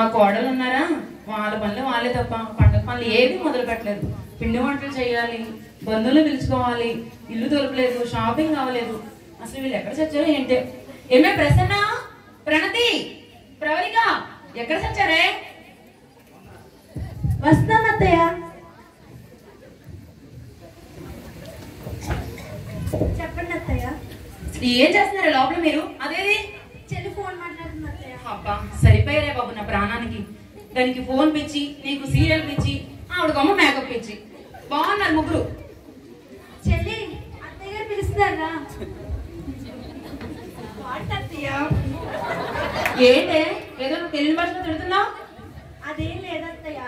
మా కోడలు ఉన్నారా, వాళ్ళ పనులు వాళ్ళే తప్ప పండగ పనులు ఏది మొదలు పెట్టలేదు. పిండి వంటలు చేయాలి, బంధువులు పిలుచుకోవాలి, ఇల్లు దొరకలేదు, షాపింగ్ అవ్వలేదు. అసలు వీళ్ళు ఎక్కడ చచ్చారో ఏంటి? ఏమే ప్రసన్న, ప్రణతి, ప్రవళిక ఎక్కడ చచ్చారే? వస్తున్నాం అత్తయ్య. చెప్పండి అత్తయ్య. ఏం చేస్తున్నారు లోపల మీరు? అదేది చెల్లి ఫోన్ మాట్లాడుతుంది అత్తయ్య. అబ్బా సరిపోయారే బాబు నా ప్రాణానికి. దానికి ఫోన్ పిచ్చి, నీకు సీరియల్ పిచ్చి, ఆవిడకమ్మ మేకప్ పిచ్చి. బాగున్నారు ముగ్గురు. చెల్లి అత్తయ్య గారు పిలుస్తున్నారా? ఏంటే ఏదో తెలియని భాషలో తిడుతున్నావు? అదేం లేదత్తయ్య,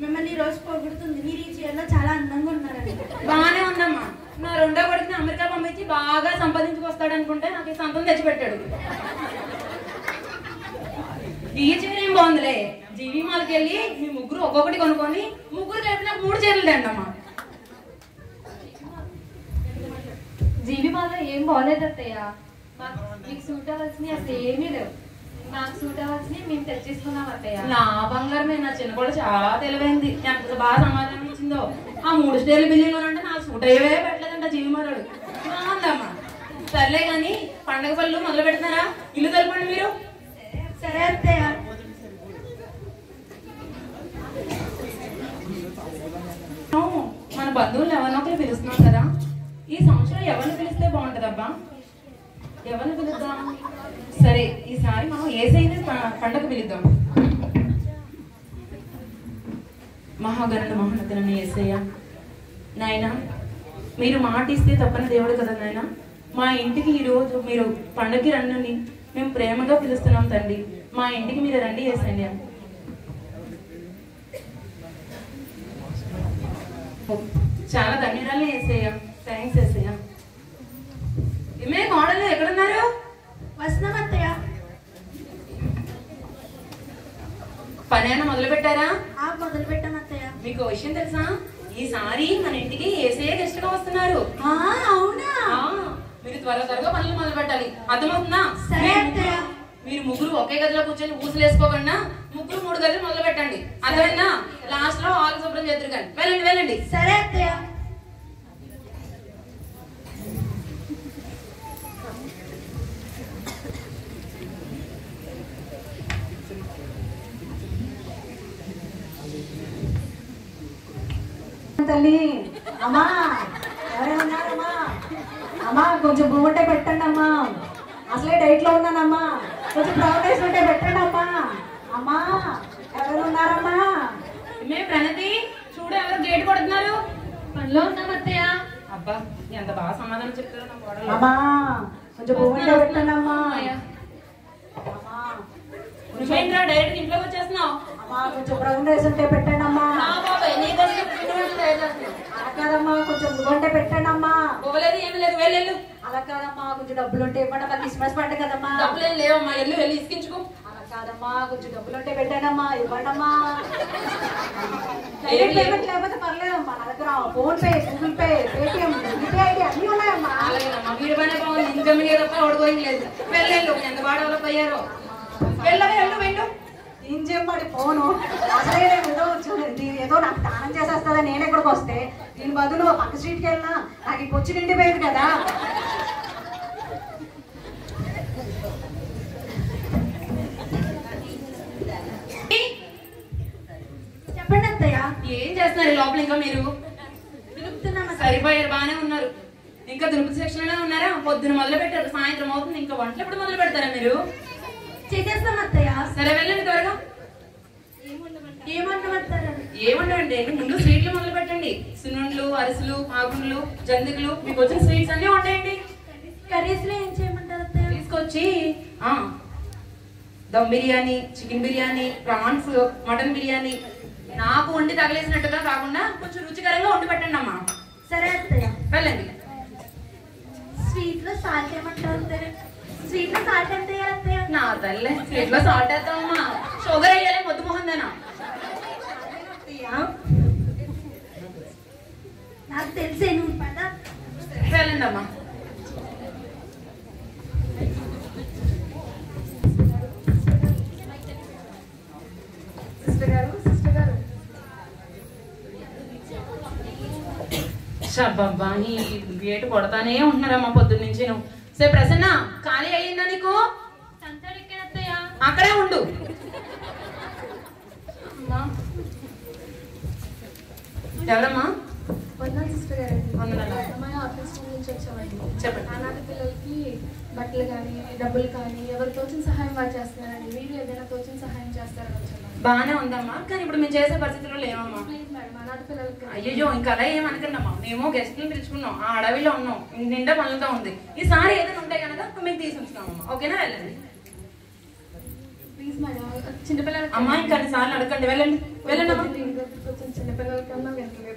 మిమ్మల్ని ఈ రోజు పొగుడుతుంది. మీరు ఈ చీరలో చాలా అందంగా ఉన్నారని. బాగానే ఉందమ్మా. నా రెండో కొడుకుని అమెరికా పంపించి బాగా సంపాదించుకొస్తాడు అనుకుంటే నాకు ఈ సంతం తెచ్చిపెట్టాడు. ఈ చీర ఏం బాగుందిలే. జీవి మాల్కి వెళ్ళి మీ ముగ్గురు ఒక్కొక్కటి కొనుక్కొని ముగ్గురు కలిపి నాకు 3 చీరలు తండమ్మా. జీవి మాల్లో ఏం బాగలేదు అత్తయ్య. మీకు సూట్ అవ్వాల్సినవి అసలు ఏమీ లేవు. నాకు సూట్ అవ్వాల్సినవి మేము తెచ్చేసుకున్నాం అత్తయ్య. నా బంగారమే. నా చిన్న కూడా చాలా తెలివైంది. ఎంత బాగా సమాధానం ఇచ్చిందో. ఆ 3 స్టేర్ల బిల్డింగ్ అంటే నాకు సూట్ అయ్యే పెట్టలేదంట జీవి మాలోడు. బాగుందమ్మా. సర్లే గాని పండగ పనులు మొదలు పెడుతున్నారా? ఇల్లు తెలపండి మీరు. సరే అత్తయ్య. మన బంధువులు ఎవరినొకరు పిలుస్తున్నాం కదా, ఈ సంవత్సరం ఎవరిని పిలిస్తే బాగుంటదబ్బా? ఎవరిని పిలుద్దాం? సరే ఈసారి మనం ఏసైనా పండగ పిలుద్దాం. మహాగణుడు మహోన్నతుడైన యేసయ్య, నాయన మీరు మాట ఇస్తే తప్పని దేవుడు కదా నాయన. మా ఇంటికి ఈరోజు మీరు పండగకి రండి, మేము ప్రేమగా పిలుస్తున్నాం తండ్రి. మా ఇంటికి మీరు రండి యేసయ్య. చాలా ధన్యవాదాలు యేసయ్య. థ్యాంక్స్ యేసయ్య. ఏమే మోడల్ ఎక్కడున్నారు? వస్తున్నాం అత్తయ్య. పని అయినా మొదలు పెట్టారా? మొదలు పెట్టాం అత్తయ్య. మీకు విషయం తెలుసా? ఈసారి మన ఇంటికి యేసయ్య గెస్ట్ గా వస్తున్నారు. అవునా? మీరు త్వరగా పనులు మొదలు పెట్టాలి. అర్థమవుతుందా? సరే అత్తయ్య. మీరు ముగ్గురు ఒకే గదిలో కూర్చొని ఊసులు వేసుకోకుండా ముగ్గురు 3 గదులు మొదలు పెట్టండి. అర్థమైందా? లాస్ట్ లో హాల్ శుభ్రం చేద్దరు కానీ. వెళ్ళండి వెళ్ళండి. సరే అత్తయ్య. తల్లి అమ్మా, ఎవరైనా ఉన్నారమ్మా? అమ్మా కొంచెం బువ్వంటే పెట్టండి అమ్మా. అసలే డైట్ లో ఉన్నానమ్మా. కొంచెం బ్రౌన్ రైస్ ఉంటే పెట్టండి అమ్మా. అమ్మా ఎవరైనా ఉన్నారమ్మా? మేము ప్రణతి చూడు, ఎవరు గేట్ కొడుతున్నారు? పనిలో ఉన్నాం అత్తయ్య. అబ్బా ఎంత బాగా సమాధానం చెప్తారో నా కోడలు. అమ్మా కొంచెం బువ్వంటే పెట్టండి అమ్మా. నువ్వేంట్రా డైరెక్ట్ ఇంట్లోకి వచ్చేస్తున్నావు? అమ్మా కొంచెం బ్రౌన్ రైస్ ఉంటే పెట్టండి అమ్మా. అలా కాదమ్మా, కొంచెం బువ్వంటే పెట్టండి అమ్మా. పోవలేదు ఏమి లేదు, వెళ్ళు. అలా కాదమ్మా, కొంచెం డబ్బులు ఉంటే ఇవ్వండి అమ్మా. క్రిస్మస్ పండుగ కదమ్మా. డబ్బులేం లేవమ్మా, వెళ్ళి ఇసుకించుకో. అలా కాదమ్మా, కొంచెం డబ్బులు ఉంటే పెట్టండమ్మా, ఇవ్వండమ్మా. డైరెక్ట్ పేమెంట్ లేకపోతే పర్లేదమ్మా. నా దగ్గర phone pay, Google pay, Paytm, UPI అన్ని ఉన్నాయమ్మా. అలాగేనమ్మా, వీడి పనే బాగుంది. ఇన్కమ్ తప్ప ఓడిపోయింది లేదు. వెళ్ళు, ఎంత బాగా డెవలప్ అయ్యారో. వెళ్ళు. ఏం చేయమ్మడి ఫోను. అసలే ఏదో నాకు దానం చేసేస్తుందా. నేను ఎక్కడికి వస్తే దీని బదులు పక్క స్ట్రీట్కి వెళ్ళినా నాకు ఈ పొచ్చి నిండిపోయింది కదా. చెప్పండి అత్తయ్య. ఏం చేస్తున్నారు లోపల ఇంకా మీరు? పిలుపుతున్నాం. సరిపోయారు, బాగానే ఉన్నారు. ఇంకా దురుపు సెక్షన్ లోనే ఉన్నారా? పొద్దున మొదలు పెట్టారు, సాయంత్రం అవుతుంది. ఇంకా వంటలు ఎప్పుడు మొదలు పెడతారా మీరు? చేసేస్తాం అత్తయ్య. సరే వెళ్ళండి త్వరగా. ఏమంటారండి? ముందు స్వీట్లు మొదలు పెట్టండి. సున్నుండ్లు, అరిసెలు, ఆగుండ్లు, జంతికలు, మీకు వచ్చిన స్వీట్స్ అన్ని ఉంటాయండి. కర్రీస్ లో ఏం చేయమంటారు అత్తయ్య? తీసుకొచ్చి dum biryani, chicken biryani, prawns, mutton biryani నాకు వండి తగలేసినట్టుగా కాకుండా కొంచెం రుచికరంగా వండి పెట్టండి అమ్మా. సరే అత్తయ్య. వెళ్ళండి. స్వీట్ లో సాల్ట్ ఏమంటారు అత్తయ్య? స్వీట్ లో సాల్ట్ ఎంత వేయాలి అత్తయ్య? నా తల్లే, స్వీట్ లో సాల్ట్ వేస్తామమ్మా. షుగర్ వేయాలి, మొద్దు మొహందేనా? నాకు తెలిసే, నువ్వు పద. వెళ్ళండి అమ్మా. సిస్టర్ గారు షబ్బబ్బా ఈ గేటు కొడతానే ఉంటున్నారమ్మా పొద్దున్న నుంచి నువ్వు. సరే ప్రసన్న, ఖాళీ అయ్యిందా నీకు? అక్కడే ఉండు. ఎవరమ్మా? సిస్టర్ గారు వందనాలు. అమ్మాయి ఆఫీస్ నుంచి వచ్చామండి. చెప్పండి. అనాథ పిల్లలకి బట్టలు కానీ డబ్బులు కానీ ఎవరు తోచిన సహాయం వాళ్ళు చేస్తున్నారండి. మీరు ఏదైనా తోచిన సహాయం చేస్తారని వచ్చాను. బాగానే ఉందమ్మా, కానీ ఇప్పుడు మేము చేసే పరిస్థితుల్లో లేవమ్మా. ప్లీజ్ మేడం, అనాథ పిల్లలకి. అయ్యో ఇంకా అలా ఏమనకండమ్మా, మేము గెస్ట్ని పిలుచుకున్నాం, ఆ అడవిలో ఉన్నాం, నిండా పనులతో ఉంది. ఈసారి ఏదైనా ఉంటే కనుక మేము తీసి ఉంచుతామమ్మా. ఓకేనా? వెళ్ళండి. ప్లీజ్ మేడం, చిన్నపిల్లలకి. అమ్మా ఇంకా అన్నిసార్లు అడగండి. వెళ్ళండి వెళ్ళండి అమ్మా. కొంచెం చిన్నపిల్లలకన్నా వెంటనే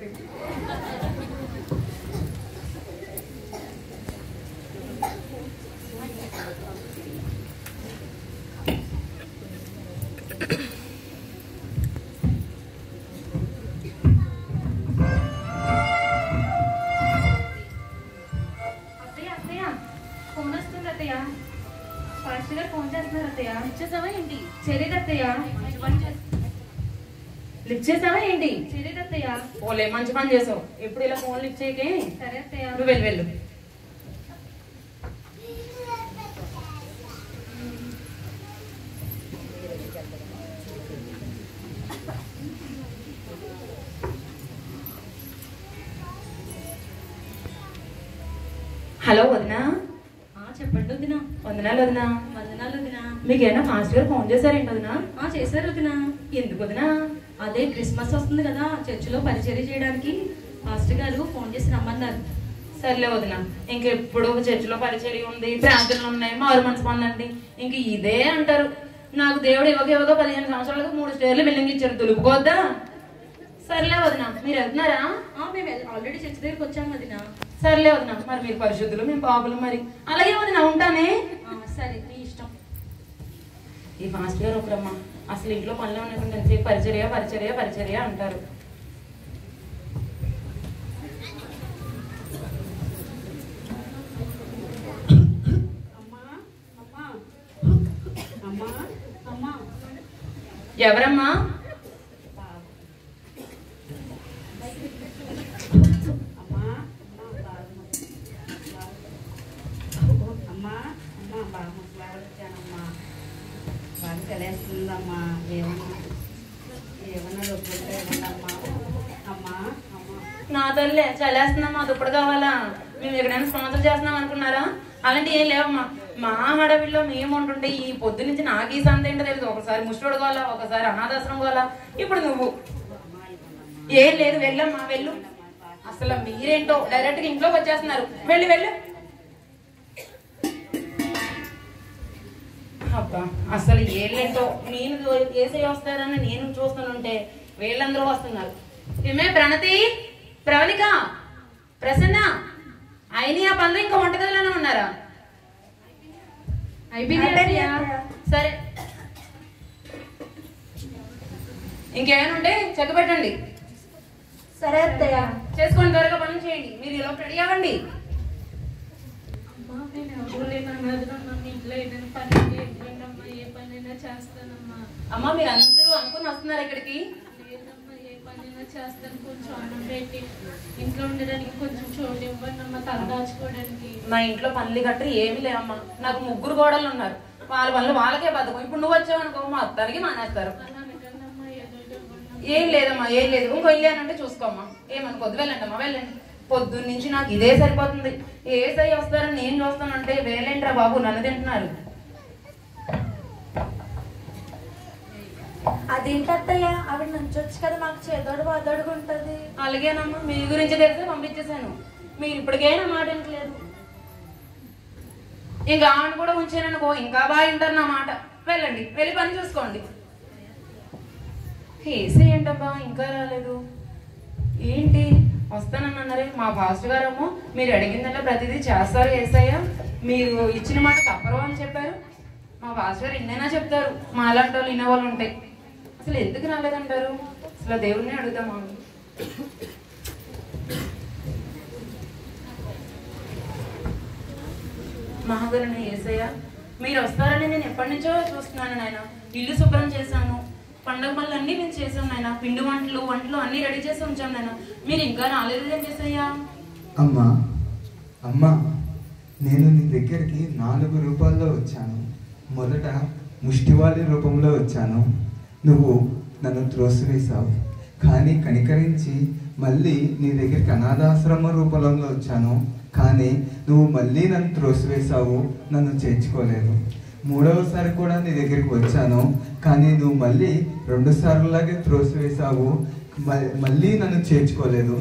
ఫోన్ వస్తుంది అత్తయ్య. ఫాస్ట్ గా ఫోన్ చేస్తున్నారు అత్తయ్య. ఇచ్చేసావా ఏంటి? చేయలేదు అత్తయ్య. లిఫ్ట్ చేసావా ఏంటి? చేయలేదు అత్తయ్య. ఓలే, మంచి పని చేసావు. ఎప్పుడు ఇలా ఫోన్ లిఫ్ట్ చేయకే. సరే అత్తయ్య. నువ్వు వెళ్ళు వెళ్ళు. హలో వదినా. చెప్పండి వదినా. వందనాలు వదినా. వందనాలు వదినా. మీకు ఏమైనా ఫాస్ట్ గా ఫోన్ చేశారేంటి వదినా? చేశారు వదినా. ఎందుకు వదినా? అదే క్రిస్మస్ వస్తుంది కదా, చర్చిలో పరిచర్య చేయడానికి పాస్టర్ గారు ఫోన్ చేసి రమ్మన్నారు. సర్లే వదినా, ఇంకెప్పుడు చర్చిలో పరిచర్య ఉంది, ప్రార్థనలు ఉన్నాయి, మారు మనసు పొందండి, ఇంక ఇదే అంటారు. నాకు దేవుడు ఇవ్వగా 15 సంవత్సరాలకు 3 స్టేర్లు బిల్డింగ్ ఇచ్చారు, దులుపుకోద్దా? సర్లే వదినా, మీరు వెళ్తున్నారా? మేము ఆల్రెడీ చర్చి దగ్గరికి వచ్చాము వదినా. సర్లే వదినా, మరి మీరు పరిశుద్ధులు, మేము పాపులు. మరి అలాగే వదినా, ఉంటానే. సరే, మీ ఇష్టం. ఈ ఫాస్ట్ గారు ఒకరమ్మా, అసలు ఇంట్లో పనులు ఉన్నటువంటి పరిచర్య పరిచర్య పరిచర్య అంటారు. ఎవరమ్మా? తెలియస్తుందమ్మా, ఏమన్నా డబ్బులు ఇవ్వండమ్మా. అమ్మా నా తల్లే చలేస్తున్నామ్మా, దుప్పటి కావాలా? మేము ఎక్కడైనా స్పాన్సర్ చేస్తున్నాం అనుకున్నారా? అలాంటి ఏం లేవమ్మా. మా హడవిలో మేము ఉంటుంటే ఈ పొద్దు నుంచి నాకు ఈ సంత ఏంటో తెలియదు. ఒకసారి ముష్టోడు కావాలా, ఒకసారి అనాథాశ్రమం కావాలా, ఇప్పుడు నువ్వు. ఏం లేదు, వెళ్ళమ్మా వెళ్ళు. అసలు మీరేంటో డైరెక్ట్ గా ఇంట్లోకి వచ్చేస్తున్నారు. వెళ్ళు వెళ్ళు. అబ్బా, అసలు ఏళ్ళేంటో నేను ఏసై వస్తారని నేను చూస్తుంటే వీళ్ళందరూ వస్తున్నారు. ఏమే ప్రణతి, ప్రవళిక, ప్రసన్న, అయినా ఆ పనులు ఇంకా వంటగదిలోనే ఉన్నారా? సరే, ఇంకేమైనా ఉంటే చెక్క పెట్టండి. సరే అత్తయ్య. చేసుకోండి, త్వరగా పనులు చేయండి. మీరు ఇలా రెడీ అవ్వండి. ఏ పనైనా చేస్తానమ్మా. అమ్మా, మీరు అందరూ అనుకుని వస్తున్నారు ఇక్కడికి. ఏ పనైనా చేస్తాను, కొంచెం అన్నం పెట్టి ఇంట్లో ఉండడానికి కొంచెం చోటు ఇవ్వండి అమ్మ, తల దాచుకోవడానికి. మా ఇంట్లో పనులు గట్రా ఏమీ లేవమ్మా. నాకు 3 కోడళ్ళు ఉన్నారు, వాళ్ళ పనులు వాళ్ళకే బతకం. ఇప్పుడు నువ్వు వచ్చావనుకో మొత్తానికి మానేస్తారు. ఏం లేదమ్మా, ఏం లేదు. ఇంకో వెళ్ళానంటే చూసుకోమ్మా, ఏమనుకోద్దు. వెళ్ళండి అమ్మా, వెళ్ళండి. పొద్దున్న నుంచి నాకు ఇదే సరిపోతుంది. ఏసై వస్తారని నేను చూస్తానంటే వేలేంట్రా బాబు, నన్ను తింటున్నారు. అదేంటత్తయ్య, ఆవిడ నుంచి వచ్చి కదా మాకు చేదోడు బాదోడుగా ఉంటది. అలాగేనమ్మా, మీ గురించి తెలిసి పంపించేశాను. మీరు ఇప్పటికైనా మాట వింటలేదు. ఇంకా ఆమె కూడా ఉంచాననుకో ఇంకా బాగా వింటారు నా మాట. వెళ్ళండి, వెళ్ళి పని చూసుకోండి. ఏసై ఏంటబ్బా ఇంకా రాలేదు? ఏంటి వస్తానన్నారే? మా ఫాస్ట్ గారేమో మీరు అడిగిందంటే ప్రతిదీ చేస్తారు ఏసయ్య, మీరు ఇచ్చిన మాట తప్పరు అని చెప్పారు. మా ఫాస్ట్ గారు ఎన్నైనా చెప్తారు, మా అలాంటి వాళ్ళు వినేవాళ్ళు ఉంటాయి. అసలు ఎందుకు రాలేదంటారు? అసలు దేవుడిని అడుగుదామా? మహాగరుని యేసయ్య, మీరు వస్తారని నేను ఎప్పటి నుంచో చూస్తున్నాను నాయన. ఇల్లు శుభ్రం చేశాను, పండగ పనులు అన్నీ మేము చేసాం నాయన. పిండి వంటలు అన్నీ రెడీ చేసి ఉంచాం నాయన. మీరు ఇంకా రాలేదు ఏం చేసయ్యా? అమ్మా అమ్మా, నేను నీ దగ్గరికి 4 రూపాల్లో వచ్చాను. మొదట ముష్టివాళి రూపంలో వచ్చాను. నువ్వు నన్ను త్రోసివేశావు. కానీ కనికరించి మళ్ళీ నీ దగ్గరికి అనాథాశ్రమ రూపంలో వచ్చాను. కానీ నువ్వు మళ్ళీ నన్ను త్రోసివేశావు, నన్ను చేర్చుకోలేదు. 3వసారి కూడా నీ దగ్గరికి వచ్చాను. కానీ నువ్వు మళ్ళీ 2 సార్లులాగే త్రోసివేశావు, మళ్ళీ నన్ను చేర్చుకోలేదు.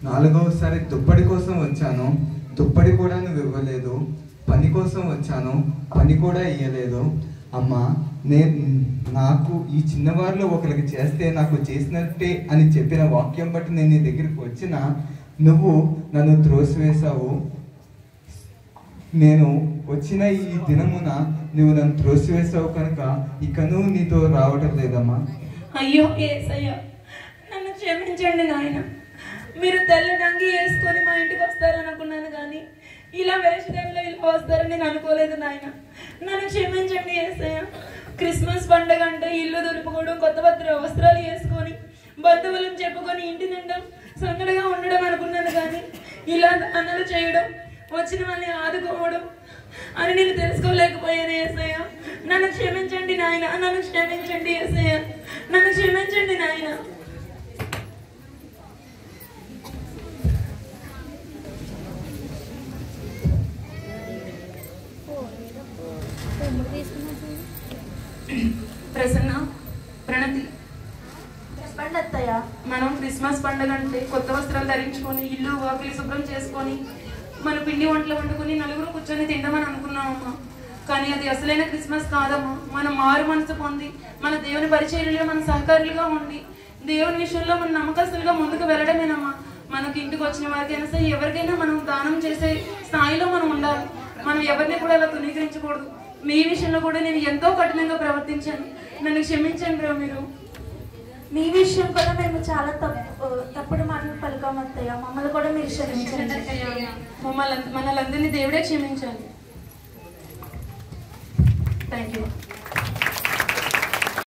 4వసారి దుప్పటి కోసం వచ్చాను. దుప్పటి కూడా నువ్వు ఇవ్వలేదు. పని కోసం వచ్చాను. పని కూడా ఇవ్వలేదు. అమ్మా, నాకు ఈ చిన్నవారిలో ఒకరికి చేస్తే నాకు చేసినట్టే అని చెప్పిన వాక్యం బట్టి నేను నీ దగ్గరికి వచ్చిన నువ్వు నన్ను త్రోసివేశావు. నేను వచ్చిన ఈ దినమున నువ్వు నన్ను త్రోసివేశావు కనుక ఇక నువ్వు నీతో రావటం లేదమ్మా. అయ్యో యేసయ్యా, నన్ను క్షమించండి నాయన. మీరు తెల్లడంగి వేసుకొని మా ఇంటికి వస్తారనుకున్నాను, కానీ ఇలా వేషధారిలో ఇలా వస్తారని నేను అనుకోలేదు నాయన. నన్ను క్షమించండి యేసయ్య. క్రిస్మస్ పండుగ అంటే ఇల్లు దులుపుకోవడం, కొత్త వస్త్రాలు వేసుకొని బంధువులను చెప్పుకొని ఇంటి నిండా సందడిగా ఉండడం అనుకున్నాను, కానీ ఇలా అన్నలు చేయడం, వచ్చిన వాళ్ళని ఆదుకోవడం అని నేను తెలుసుకోలేకపోయాను యేసయ్య. నన్ను క్షమించండి నాయన, నన్ను క్షమించండి యేసయ్య, నన్ను క్షమించండి నాయన. ప్రసన్న, ప్రణతి, చెప్పండి అత్తయ్య. మనం క్రిస్మస్ పండుగ అంటే కొత్త వస్త్రాలు ధరించుకొని ఇల్లు వాకిలి శుభ్రం చేసుకొని మన పిండి వంటలు వండుకొని నలుగురు కూర్చొని తిందామని అనుకున్నామమ్మా. కానీ అది అసలైన క్రిస్మస్ కాదమ్మా. మనం మారు మనసు పొంది మన దేవుని పరిచర్యలో మన సహకారులుగా ఉండి దేవుని విషయంలో మన నమ్మకస్తులుగా ముందుకు వెళ్ళడమేనమ్మా. మనకి ఇంటికి వచ్చిన వారికైనా సరే ఎవరికైనా మనం దానం చేసే స్థాయిలో మనం ఉండాలి. మనం ఎవరిని కూడా అలా తునీకరించకూడదు. మీ విషయంలో కూడా నేను ఎంతో కఠినంగా ప్రవర్తించాను, నన్ను క్షమించండి రా. మీరు మీ విషయం కూడా మేము చాలా తప్పుడు మాటలు పలుకాం అత్తయ్య. మమ్మల్ని కూడా మీరు క్షమించండి. మనలందరినీ దేవుడే క్షమించాలి. Thank you.